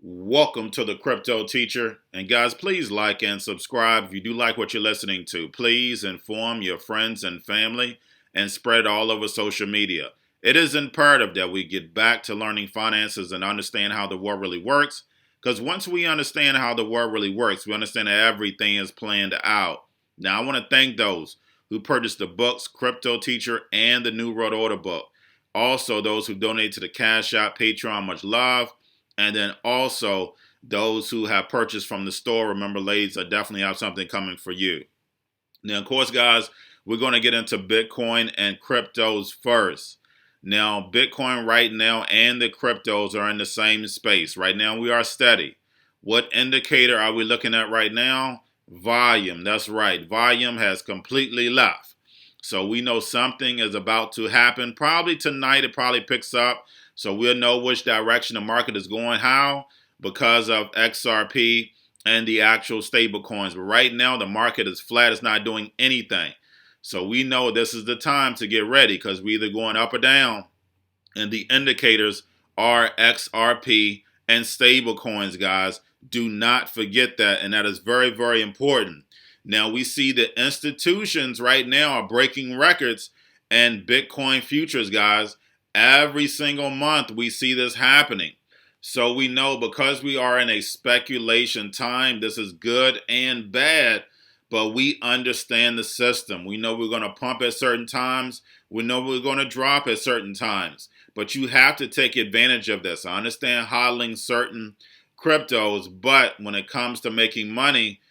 Welcome to the Crypto Teacher. And guys, please like and subscribe if you do like what you're listening to. Please inform your friends and family and spread it all over social media. It is imperative that we get back to learning finances and understand how the world really works. Because once we understand how the world really works, we understand that everything is planned out. Now, I want to thank those who purchased the books, Cryptoteacher and the New World Order book. Also, those who donate to the Cash App, Patreon, much love. And then also those who have purchased from the store. Remember, ladies, I definitely have something coming for you. Now, of course, guys, we're going to get into Bitcoin and cryptos first. Now, Bitcoin right now and the cryptos are in the same space. Right now, we are steady. What indicator are we looking at right now? Volume. That's right. Volume has completely left. So we know something is about to happen. Probably tonight, it probably picks up. So we'll know which direction the market is going. How? Because of Xrp and the actual stablecoins. But right now, the market is flat. It's not doing anything. So we know this is the time to get ready because we're either going up or down. And the indicators are Xrp and stablecoins, guys. Do not forget that. And that is very, very important. Now, we see the institutions right now are breaking records and Bitcoin futures, guys. Every single month we see this happening. So we know because we are in a speculation time, this is good and bad, but we understand the system. We know we're going to pump at certain times. We know we're going to drop at certain times. But you have to take advantage of this. I understand hodling certain cryptos, but when it comes to making money,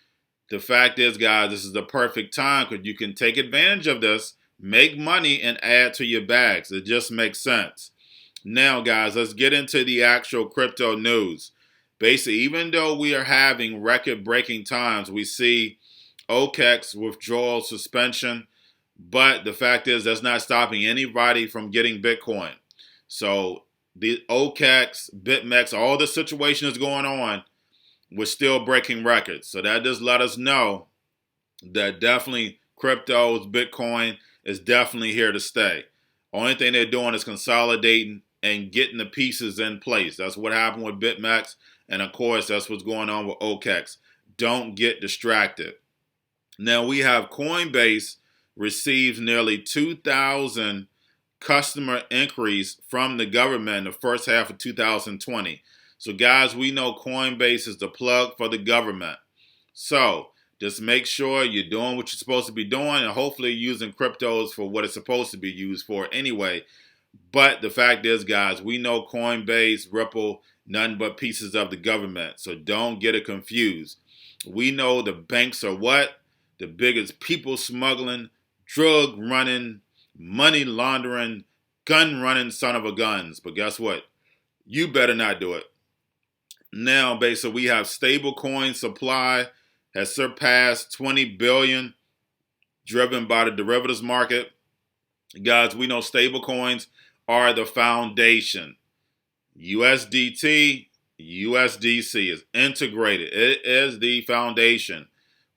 the fact is, guys, this is the perfect time because you can take advantage of this, make money, and add to your bags. It just makes sense. Now, guys, let's get into the actual crypto news. Basically, even though we are having record-breaking times, we see OKEX withdrawal suspension, but the fact is that's not stopping anybody from getting Bitcoin. So the OKEX, BitMEX, all the situation is going on. We're still breaking records. So that just let us know that definitely cryptos, Bitcoin is definitely here to stay. Only thing they're doing is consolidating and getting the pieces in place. That's what happened with BitMEX. And of course, that's what's going on with OKEX. Don't get distracted. Now we have Coinbase receives nearly 2,000 customer inquiries from the government in the first half of 2020. So guys, we know Coinbase is the plug for the government. So just make sure you're doing what you're supposed to be doing and hopefully using cryptos for what it's supposed to be used for anyway. But the fact is, guys, we know Coinbase, Ripple, nothing but pieces of the government. So don't get it confused. We know the banks are what? The biggest people smuggling, drug running, money laundering, gun running son of a guns. But guess what? You better not do it. Now, basically, we have stablecoin supply has surpassed 20 billion, driven by the derivatives market. Guys, we know stablecoins are the foundation. USDT, USDC is integrated. It is the foundation.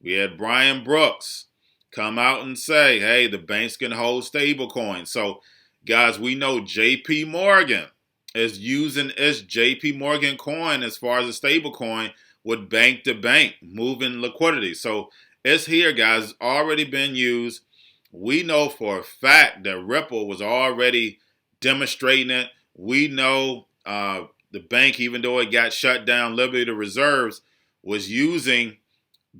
We had Brian Brooks come out and say, hey, the banks can hold stablecoins. So, guys, we know JP Morgan is using its JP Morgan coin as far as a stable coin with bank to bank, moving liquidity. So it's here, guys. It's already been used. We know for a fact that Ripple was already demonstrating it. We know the bank, even though it got shut down, Liberty Reserves, was using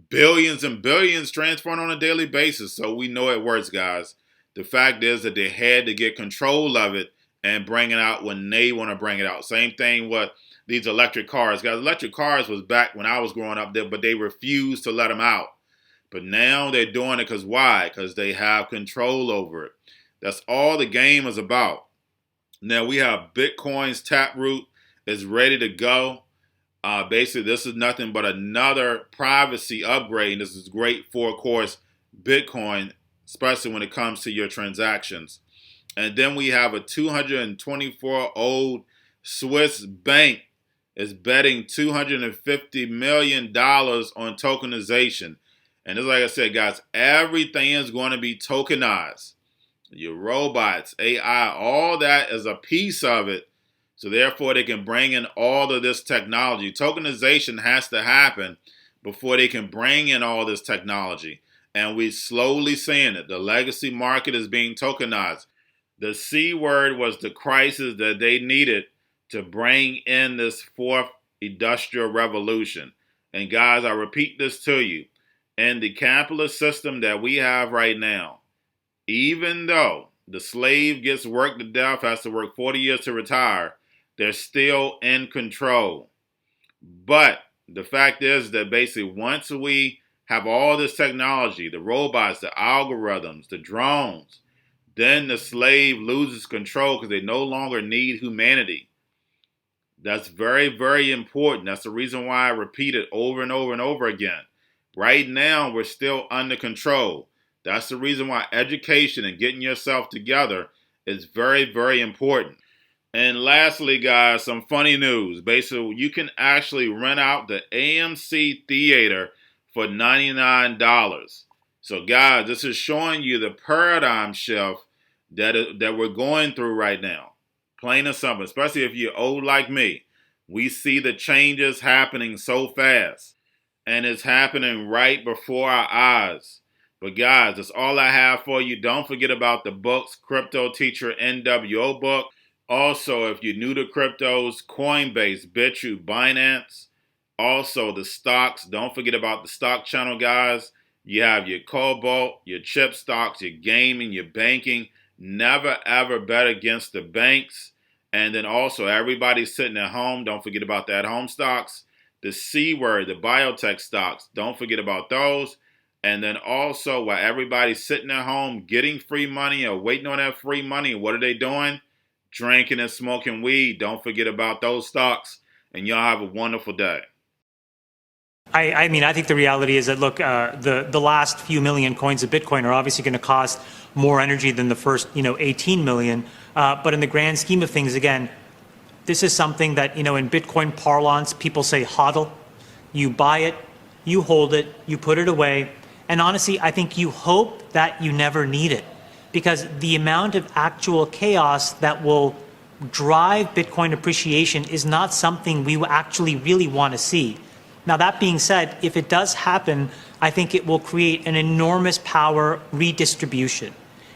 billions and billions transferring on a daily basis. So we know it works, guys. The fact is that they had to get control of it and bring it out when they want to bring it out. Same thing with these electric cars. Guys, electric cars was back when I was growing up there, but they refused to let them out. But now they're doing it because why? Because they have control over it. That's all the game is about. Now we have Bitcoin's Taproot is ready to go. Basically, this is nothing but another privacy upgrade. This is great for, of course, Bitcoin, especially when it comes to your transactions. And then we have a 224-old Swiss bank is betting $250 million on tokenization. And it's like I said, guys, everything is going to be tokenized. Your robots, AI, all that is a piece of it. So therefore, they can bring in all of this technology. Tokenization has to happen before they can bring in all this technology. And we're slowly seeing it. The legacy market is being tokenized. The C word was the crisis that they needed to bring in this fourth industrial revolution. And guys, I repeat this to you. In the capitalist system that we have right now, even though the slave gets worked to death, has to work 40 years to retire, they're still in control. But the fact is that basically once we have all this technology, the robots, the algorithms, the drones, then the slave loses control because they no longer need humanity. That's very, very important. That's the reason why I repeat it over and over and over again. Right now, we're still under control. That's the reason why education and getting yourself together is very, very important. And lastly, guys, some funny news. Basically, you can actually rent out the AMC Theater for $99. So, guys, this is showing you the paradigm shift that we're going through right now. Plain and simple, especially if you're old like me. We see the changes happening so fast. And it's happening right before our eyes. But guys, that's all I have for you. Don't forget about the books, Cryptoteacher NWO book. Also, if you're new to cryptos, Coinbase, Bitrue, Binance. Also, the stocks. Don't forget about the stock channel, guys. You have your Cobalt, your chip stocks, your gaming, your banking. Never, ever bet against the banks. And then also, everybody's sitting at home. Don't forget about the at-home stocks. The C word, the biotech stocks. Don't forget about those. And then also, while everybody's sitting at home getting free money or waiting on that free money, what are they doing? Drinking and smoking weed. Don't forget about those stocks. And y'all have a wonderful day. I mean, I think the reality is that, look, the last few million coins of Bitcoin are obviously going to cost more energy than the first, 18 million. But in the grand scheme of things, again, this is something that, in Bitcoin parlance, people say hodl. You buy it, you hold it, you put it away. And honestly, I think you hope that you never need it, because the amount of actual chaos that will drive Bitcoin appreciation is not something we actually really want to see. Now, that being said, if it does happen, I think it will create an enormous power redistribution,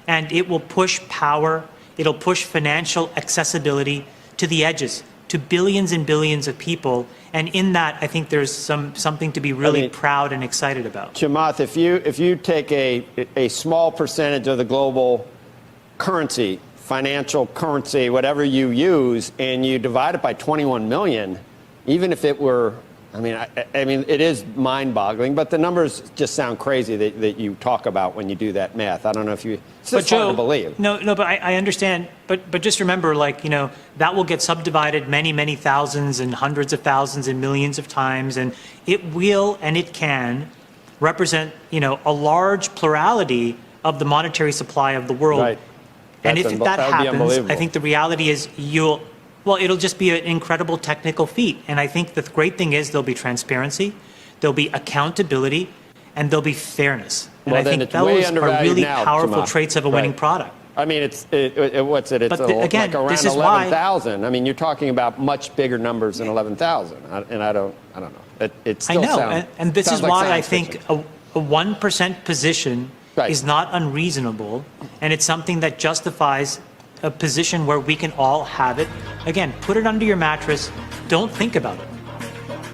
and it will push power, it'll push financial accessibility to the edges, to billions and billions of people. And in that, I think there's something to be really proud and excited about. Chamath, if you take a small percentage of the global currency, financial currency, whatever you use, and you divide it by 21 million, even if it were, I mean, it is mind-boggling, but the numbers just sound crazy that you talk about when you do that math. I don't know if you, it's just hard to believe. No, but I understand. But just remember, that will get subdivided many, many thousands and hundreds of thousands and millions of times, and it will and it can represent, a large plurality of the monetary supply of the world. Right. And if that happens, I think the reality is it'll just be an incredible technical feat. And I think the great thing is there'll be transparency, there'll be accountability, and there'll be fairness. And I think those are really powerful traits of a winning product. I mean, it's what's it? It's again, like around 11,000. I mean, you're talking about much bigger numbers than 11,000. And I don't know. It still sounds, and this is like why I think a 1% position is not unreasonable, and it's something that justifies a position where we can all have it. Again, put it under your mattress. Don't think about it.